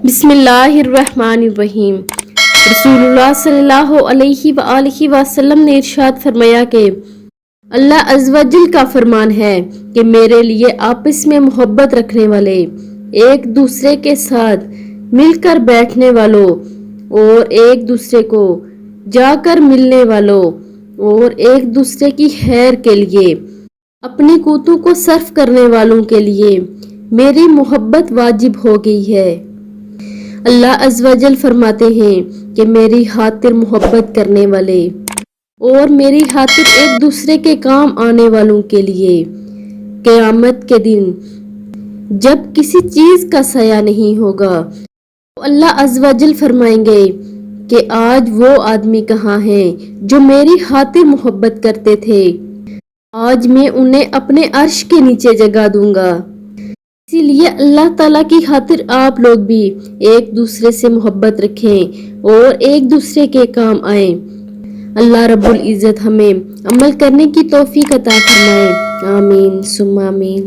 बिस्मिल्लाहिर्रहमानिर्रहीम। रसूलुल्लाह सल्लल्लाहु अलैहि वआलिहि वसल्लम ने इरशाद फरमाया कि अल्लाह अज़्ज़वजल का फरमान है कि मेरे लिए आपस में मोहब्बत रखने वाले, एक दूसरे के साथ मिलकर बैठने वालों और एक दूसरे को जाकर मिलने वालों और एक दूसरे की खैर के लिए, अपनी कुतों को सर्फ करने वालों के लिए मेरी मोहब्बत वाजिब हो गई है। अल्लाह अज़्ज़वजल फरमाते हैं कि मेरी खातिर मोहब्बत करने वाले और मेरी खातिर एक दूसरे के काम आने वालों के लिए क़यामत के दिन जब किसी चीज का साया नहीं होगा, तो अल्लाह अज़्ज़वजल फरमाएंगे कि आज वो आदमी कहाँ हैं जो मेरी खातिर मोहब्बत करते थे। आज मैं उन्हें अपने अर्श के नीचे जगह दूंगा। इसीलिए अल्लाह ताला की खातिर आप लोग भी एक दूसरे से मोहब्बत रखें और एक दूसरे के काम आए। अल्लाह रब्बुल इज़्ज़त हमें अमल करने की तौफीक अता फरमाए। आमीन सुम्मा आमीन।